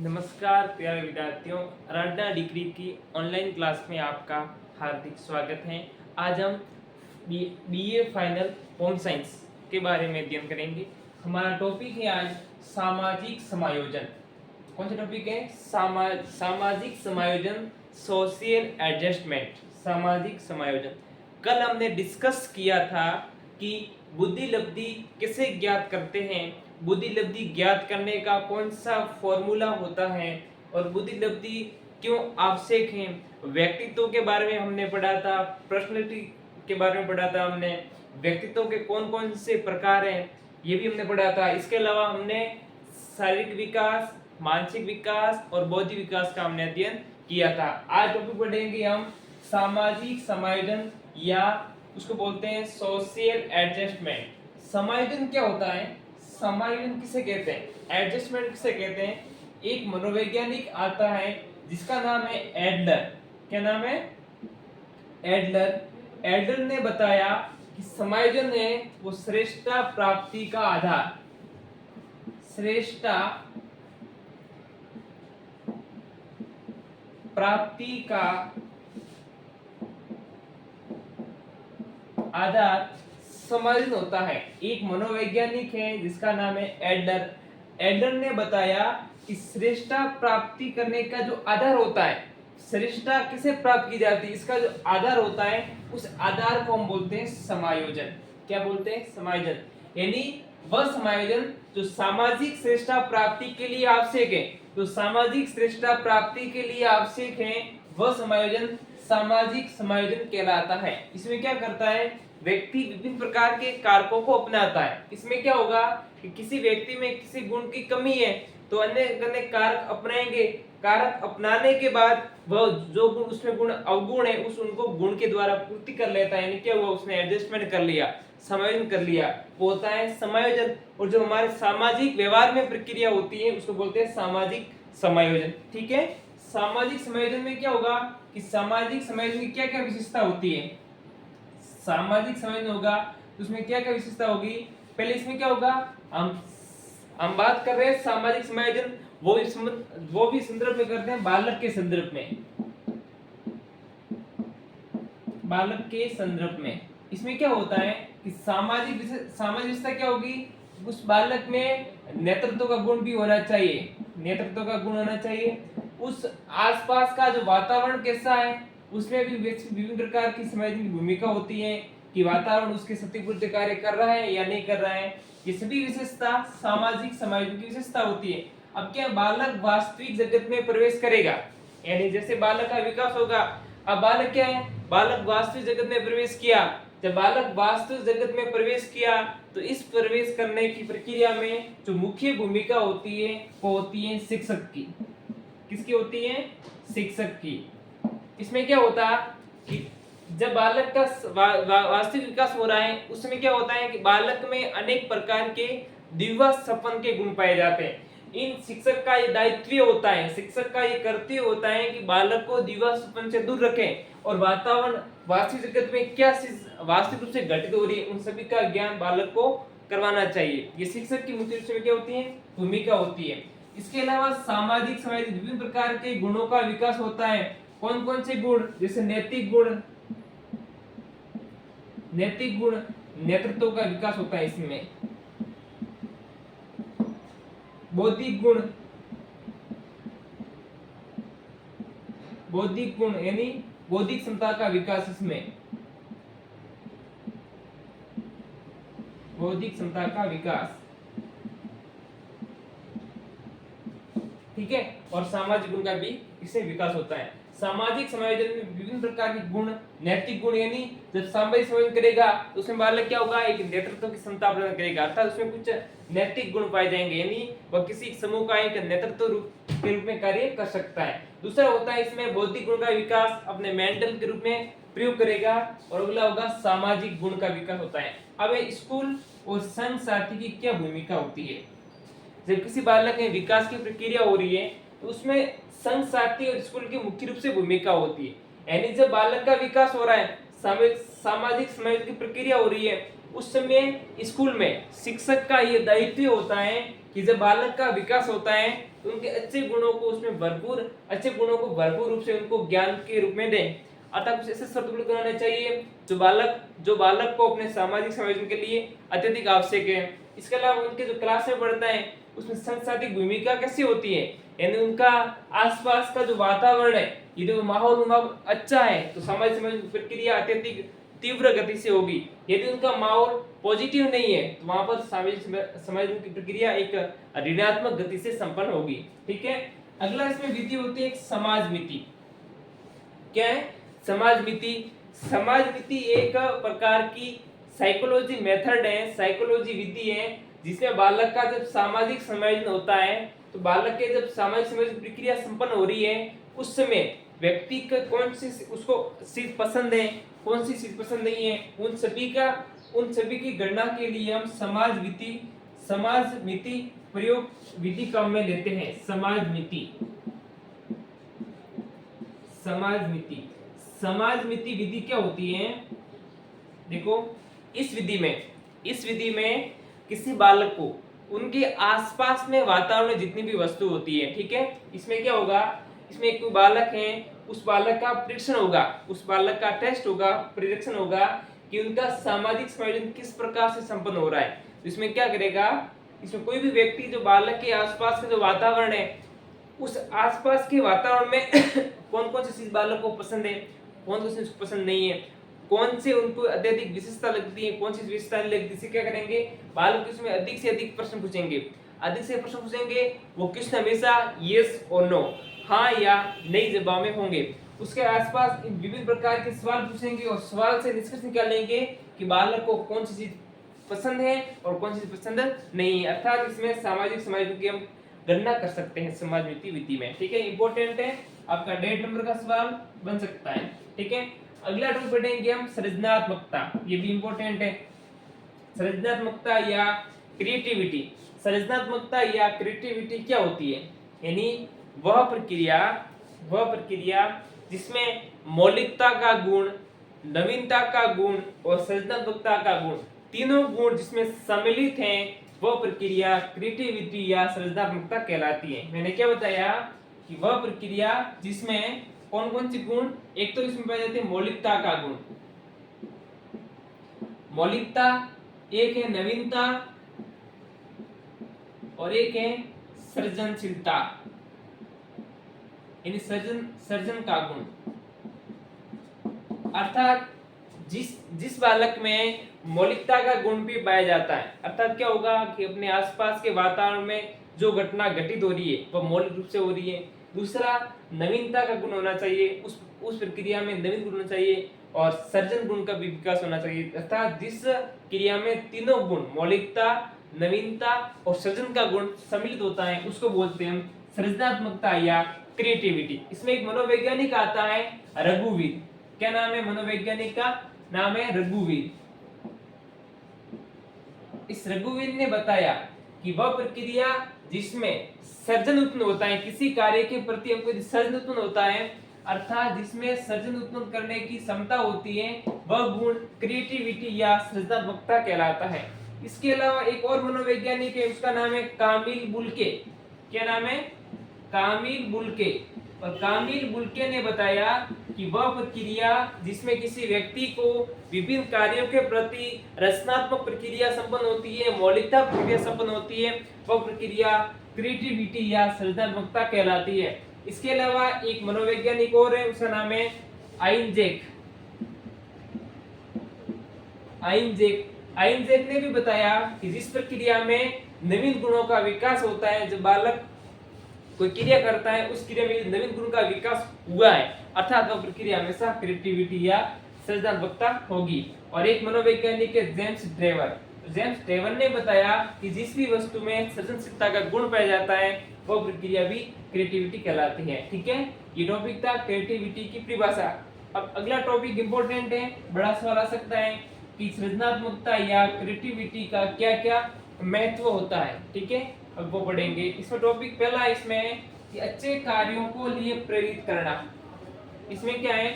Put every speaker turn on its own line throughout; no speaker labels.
नमस्कार प्यारे विद्यार्थियों, आराधना डिग्री की ऑनलाइन क्लास में आपका हार्दिक स्वागत है। आज हम बीए फाइनल होम साइंस के बारे में अध्ययन करेंगे। हमारा टॉपिक है आज सामाजिक समायोजन। कौन सा टॉपिक है? सामाजिक समायोजन, सोशल एडजस्टमेंट। सामाजिक समायोजन कल हमने डिस्कस किया था कि बुद्धि लब्धि कैसे ज्ञात करते हैं, बुद्धि लब्धि ज्ञात करने का कौन सा फॉर्मूला होता है और बुद्धि लब्धि क्यों आवश्यक है। व्यक्तित्व के बारे में हमने पढ़ा था, पर्सनैलिटी के बारे में पढ़ा था हमने, व्यक्तित्व के कौन कौन से प्रकार हैं ये भी हमने पढ़ा था। इसके अलावा हमने शारीरिक विकास, मानसिक विकास और बौद्धिक विकास का हमने अध्ययन किया था। आज टॉपिक पढ़ेंगे हम सामाजिक समायोजन या उसको बोलते हैं सोशल एडजस्टमेंट। समायोजन क्या होता है, समायोजन किसे कहते हैं, एडजस्टमेंट किसे कहते हैं? एक मनोवैज्ञानिक आता है जिसका नाम है एडलर। क्या नाम है? एडलर। एडलर ने बताया कि समायोजन है वो श्रेष्ठता प्राप्ति का आधार, श्रेष्ठता प्राप्ति का आधार समायोजन होता है। एक मनोवैज्ञानिक है जिसका नाम है एडलर। एडलर ने बताया कि श्रेष्ठता प्राप्ति करने का जो आधार होता है, श्रेष्ठता किसे प्राप्त की जाती है, इसका जो आधार होता है उस आधार को हम बोलते हैं समायोजन। क्या बोलते हैं? समायोजन। यानी वह समायोजन जो सामाजिक श्रेष्ठता प्राप्ति के लिए आवश्यक है, तो सामाजिक श्रेष्ठता प्राप्ति के लिए आवश्यक है वह समायोजन सामाजिक समायोजन कहलाता है। इसमें क्या करता है, व्यक्ति विभिन्न प्रकार के कारकों को अपनाता है। इसमें क्या होगा कि किसी व्यक्ति में किसी गुण की कमी है तो अन्य कारक अपनाएंगे। कारक अपनाने के बाद वह जो गुण उसमें गुण अवगुण है उस उनको गुण के द्वारा पूर्ति कर लेता है। यानी क्या हुआ, उसने एडजस्टमेंट कर लिया, समायोजन कर लिया, वो होता है समायोजन। और जो हमारे सामाजिक व्यवहार में प्रक्रिया होती है उसको बोलते हैं सामाजिक समायोजन। ठीक है। सामाजिक समायोजन में क्या होगा कि सामाजिक समायोजन की क्या क्या विशेषता होती है। सामाजिक समायोजन होगा तो उसमें क्या क्या विशेषता होगी। पहले इसमें क्या होगा, हम बात कर रहे हैं सामाजिक समायोजन, वो भी संदर्भ में करते हैं बालक के संदर्भ में, बालक के संदर्भ में। इसमें क्या होता है कि सामाजिक विशेषता क्या होगी, उस बालक में नेतृत्व का गुण भी होना चाहिए, नेतृत्व का गुण होना चाहिए। उस आसपास का जो वातावरण कैसा है उसमें भी विभिन्न प्रकार की समायोजन की भूमिका होती है कि वातावरण उसके क्षतिपूर्ति कार्य कर रहा है या नहीं कर रहा है। ये सभी विशेषता सामाजिक समायोजन की विशेषता होती है। अब क्या बालक वास्तविक जगत में प्रवेश करेगा, यानी जैसे बालक का विकास होगा, अब बालक क्या है, बालक वास्तविक जगत में प्रवेश किया। जब बालक वास्तविक जगत में प्रवेश किया तो इस प्रवेश करने की प्रक्रिया में जो मुख्य भूमिका होती है वो होती है शिक्षक की। किसकी होती है? शिक्षक की। इसमें क्या होता है कि जब बालक का वास्तविक विकास हो रहा है उस समय क्या होता है कि बालक में अनेक प्रकार के दिव्य सपन के गुण पाए जाते हैं। इन शिक्षक का ये दायित्व होता है, शिक्षक का ये कर्तव्य होता है कि बालक को दिव्य सपन से दूर रखें और वातावरण वास्तविक जगत में क्या चीज वास्तविक रूप से घटित हो रही है उन सभी का ज्ञान बालक को करवाना चाहिए। ये शिक्षक की मुख्य रूप से क्या होती है? भूमिका होती है। इसके अलावा सामाजिक समायोजन विभिन्न प्रकार के गुणों का विकास होता है। कौन कौन से गुण? जैसे नैतिक गुण, नैतिक गुण, नेतृत्व का विकास होता है इसमें। बौद्धिक गुण, बौद्धिक गुण यानी बौद्धिक क्षमता का विकास इसमें, बौद्धिक क्षमता का विकास। ठीक है। और सामाजिक गुण का भी इससे विकास होता है। सामाजिक समायोजन में विभिन्न प्रकार के गुण, नैतिक गुण यानी जब सामाजिक समायोजन करेगा तो उसमें बालक क्या होगा, एक नेतृत्व की क्षमता प्रदान करेगा, अर्थात उसमें कुछ नैतिक गुण पाए जाएंगे, यानी वह किसी समूह का एक नेतृत्व के रूप में कार्य कर सकता है। दूसरा होता है इसमें बौद्धिक गुण का विकास अपने मेंटल के रूप में प्रयोग करेगा। और अगला होगा सामाजिक गुण का विकास होता है। अब स्कूल और संघ साथी की क्या भूमिका होती है। जब किसी बालक में विकास की प्रक्रिया हो रही है तो उसमें संघ साथी और स्कूल की मुख्य रूप से भूमिका होती है। यानी जब बालक का विकास हो रहा है, सामाजिक समायोजन की प्रक्रिया हो रही है, उस समय स्कूल में शिक्षक का यह दायित्व होता है कि जब बालक का विकास होता है तो उनके अच्छे गुणों को उसमें भरपूर रूप से उनको ज्ञान के रूप में दें। अर्थात कुछ ऐसे शब्द बनाने चाहिए जो बालक को अपने सामाजिक समायोजन के लिए अत्यधिक आवश्यक है। इसके अलावा उनके जो क्लास में पढ़ता है उसमें सांस्कृतिक भूमिका कैसी होती है, यानी उनका आसपास का जो वातावरण है, यदि वो माहौल अच्छा है तो सामाजिक समायोजन प्रक्रिया अत्यधिक तीव्र गति से होगी। यदि उनका माहौल पॉजिटिव नहीं है तो वहां पर सामाजिक समायोजन की प्रक्रिया एक ऋणात्मक गति से संपन्न होगी। ठीक है, अगला इसमें विधि होती है एक समाज मिति। क्या है समाज मिति? समाज मिति एक प्रकार की साइकोलॉजी मेथड है, साइकोलॉजी विधि है, जिसमें बालक का जब सामाजिक समायोजन होता है तो बालक के जब सामाजिक समायोजन प्रक्रिया संपन्न हो रही है उस समय व्यक्ति का कौन सी उसको चीज पसंद है, कौन सी चीज पसंद नहीं है, उन सभी की गणना के लिए हम समाज मिति प्रयोग विधि काम में लेते हैं। समाज मिति विधि क्या होती है? देखो, इस विधि में किसी बालक को उनके आसपास में वातावरण में जितनी भी वस्तु होती है, ठीक है, इसमें क्या होगा, इसमें एक बालक है, उस बालक का परीक्षण होगा, उस बालक का टेस्ट होगा, परीक्षण होगा कि उनका सामाजिक समायोजन किस प्रकार से संपन्न हो रहा है। तो इसमें क्या करेगा, इसमें कोई भी व्यक्ति जो बालक के आसपास का जो वातावरण है उस आसपास के वातावरण में कौन कौन सी चीज बालक को पसंद है, कौन कौन सी चीज पसंद नहीं है, कौन से उनको अत्यधिक विशेषता लगती है, कौन सी विशेषता नहीं लगती, इसे क्या करेंगे, बालक इसमें अधिक से अधिक प्रश्न पूछेंगे। वो क्वेश्चन हमेशा यस और नो, हाँ या नहीं जवाब में होंगे। उसके आसपास विभिन्न प्रकार के सवाल पूछेंगे और सवाल से निष्कर्ष निकालेंगे कि बालक को कौन सी चीज पसंद है और कौन सी चीज पसंद नहीं है। अर्थात इसमें सामाजिक समायोजन की हम गणना कर सकते हैं समाज मिति विधि में। ठीक है, इंपॉर्टेंट है, आपका 1.5 नंबर का सवाल बन सकता है। ठीक है, अगला टॉपिक पढ़ेंगे हम सृजनात्मकता, ये भी इंपॉर्टेंट है। सृजनात्मकता या क्रिएटिविटी। सृजनात्मकता या क्रिएटिविटी क्या होती है? यानी वह प्रक्रिया जिसमें मौलिकता का गुण, नवीनता का गुण और सृजनात्मकता का गुण, तीनों गुण जिसमें सम्मिलित हैं, वह प्रक्रिया क्रिएटिविटी या सृजनात्मकता कहलाती है। मैंने क्या बताया कि वह प्रक्रिया जिसमें कौन कौन सी गुण, एक तो इसमें पाए जाते हैं मौलिकता का गुण, मौलिकता, एक है नवीनता और एक है सृजनशीलता, यानी सर्जन का गुण। अर्थात जिस बालक में मौलिकता का गुण भी पाया जाता है, अर्थात क्या होगा कि अपने आसपास के वातावरण में जो घटना घटित हो रही है वह मौलिक रूप से हो रही है। दूसरा, नवीनता का गुण होना चाहिए, उस प्रक्रिया में नवीन गुण होना चाहिए और सर्जन गुण का भी विकास होना चाहिए। अर्थात जिस क्रिया में तीनों गुण, मौलिकता, नवीनता और सृजन का गुण सम्मिलित होता है, उसको बोलते हैं हम सृजनात्मकता या क्रिएटिविटी। इसमें एक मनोवैज्ञानिक आता है रघुवीर। क्या नाम है मनोवैज्ञानिक का? नाम है रघुवीर। इस रघुवीर ने बताया कि वह प्रक्रिया जिसमें सर्जन उत्पन्न होता है, किसी कार्य के प्रति हमको सर्जन उत्पन्न होता है, अर्थात जिसमें सर्जन उत्पन्न करने की क्षमता होती है, वह गुण क्रिएटिविटी या सृजनात्मकता कहलाता है। इसके अलावा एक और मनोवैज्ञानिक है, उसका नाम है कामिल बुल्के। क्या नाम है? कामिल बुल्के। और कामिल बुल्के ने बताया कि वह प्रक्रिया जिसमें किसी व्यक्ति को विभिन्न कार्यों के प्रति रचनात्मक प्रक्रिया संपन्न होती है, मौलिकता प्रक्रिया संपन्न होती है, वह प्रक्रिया क्रिएटिविटी या सृजनात्मकता कहलाती है। इसके अलावा एक मनोवैज्ञानिक और है, उसका नाम है आइंजेक। आइंजेक ने भी बताया कि जिस प्रक्रिया में नवीन गुणों का विकास होता है, जब बालक कोई क्रिया करता है उस क्रिया में नवीन गुण का विकास हुआ है, अर्थात वह प्रक्रिया हमेशा क्रिएटिविटी या सृजनात्मकता होगी। और एक मनोवैज्ञानिक है जेम्स ड्रेवर। जेम्स ड्रेवर ने बताया कि जिस भी वस्तु में सृजनशीलता का गुण पाया जाता है वह प्रक्रिया भी क्रिएटिविटी कहलाती है। ठीक है, ये टॉपिक था क्रिएटिविटी की परिभाषा। अब अगला टॉपिक इंपॉर्टेंट है, बड़ा सवाल आ सकता है कि सृजनात्मकता या क्रिएटिविटी का क्या क्या महत्व होता है। ठीक है, अब वो पढ़ेंगे। इसमें टॉपिक पहला इसमें कि अच्छे कार्यों को लिए प्रेरित करना। इसमें क्या है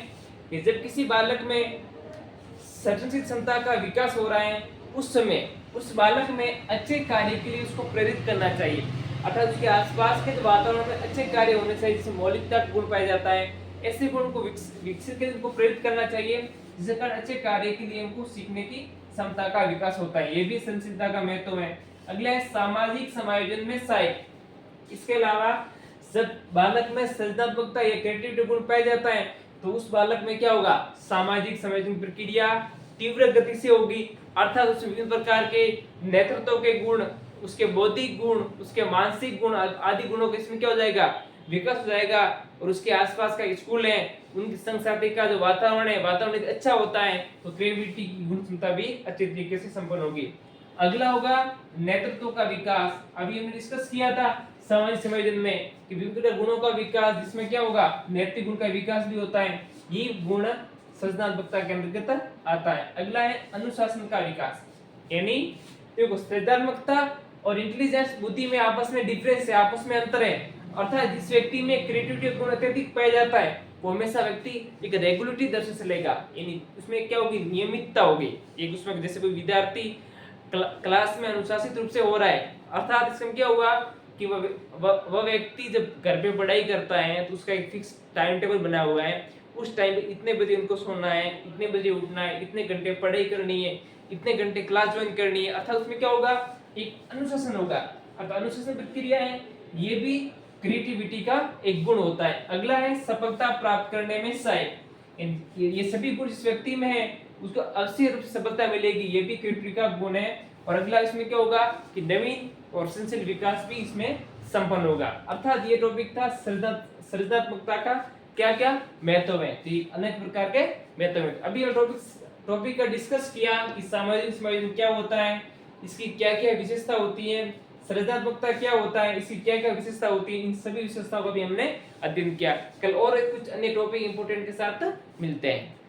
कि जब किसी बालक में सृजनशील क्षमता का विकास हो रहा है, उस समय उस बालक में अच्छे कार्य के लिए उसको प्रेरित करना चाहिए। अर्थात उसके आसपास के जो वातावरण में अच्छे कार्य होने चाहिए, जिसमें मौलिकता का गुण पाया जाता है। ऐसे गुण को विकसित कर उनको प्रेरित करना चाहिए, जिसके कारण अच्छे कार्य के लिए उनको सीखने की क्षमता का विकास होता है। ये भी सहनशीलता का महत्व है। अगला है सामाजिक समायोजन में सहायक। इसके अलावा जब बालक में सृजनात्मकता या क्रिएटिविटी गुण पाया जाता है तो उस बालक में क्या होगा, सामाजिक समायोजन प्रक्रिया तीव्र गति से होगी, अर्थात उसमें विभिन्न प्रकार के नेतृत्व के गुण, उसके बौद्धिक गुण, उसके मानसिक गुण आदि गुणों के इसमें क्या हो जाएगा, विकास हो जाएगा। और उसके आसपास का स्कूल है, उनकी संग साथी का जो वातावरण है, वातावरण यदि अच्छा होता है तो क्रिएटिविटी की गुण क्षमता भी अच्छे तरीके से संपन्न होगी। अगला होगा नेतृत्व का विकास। अभी हमने डिस्कस किया था सामाजिक समायोजन में कि विभिन्न गुणों का विकास, जिसमें क्या होगा, नैतिक गुण का विकास भी होता है। ये गुण सृजनात्मकता के अंतर्गत आता है। अगला है अनुशासन का विकास, यानी देखो सृजनात्मकता और इंटेलिजेंस बुद्धि में आपस में डिफरेंस है, आपस में अंतर है। अर्थात जिस व्यक्ति में क्रिएटिविटी गुण अत्यधिक पाया जाता है वो हमेशा व्यक्ति एक रेगुलरिटी दर से चलेगा, यानी उसमें क्या होगी, नियमितता होगी। एक उसमें जैसे कोई विद्यार्थी क्लास में अनुशासित रूप से हो रहा है, अर्थात इसमें क्या होगा कि वह व्यक्ति जब घर पे पढ़ाई करता है तो उसका एक फिक्स टाइम टेबल बना हुआ है, उस टाइम पे इतने बजे उनको सोना है, इतने बजे उठना है, इतने घंटे पढ़ाई करनी है, इतने घंटे क्लास ज्वाइन करनी है, अर्थात उसमें क्या होगा, एक अनुशासन होगा। अर्थात अनुशासन प्रक्रिया है, ये भी क्रिएटिविटी का एक गुण होता है। अगला है सफलता प्राप्त करने में सहायक। ये सभी गुण जिस व्यक्ति में है उसको अवश्य रूप से सफलता मिलेगी, ये भी क्रिएटिविटी का गुण है। और अगला इसमें क्या होगा कि नवीन और सृजनशील विकास भी इसमें संपन्न होगा। अर्थात ये टॉपिक था सृजनात्मकता का क्या क्या महत्व है, तो अनेक प्रकार के महत्व है। अभी ये टॉपिक का डिस्कस किया कि सामाजिक समायोजन क्या होता है, इसकी क्या क्या विशेषता होती है, सृजनात्मकता क्या होता है, इसकी क्या क्या विशेषता होती है, इन सभी विशेषताओं को भी हमने अध्ययन किया। कल और कुछ अन्य टॉपिक इंपोर्टेंट के साथ मिलते हैं।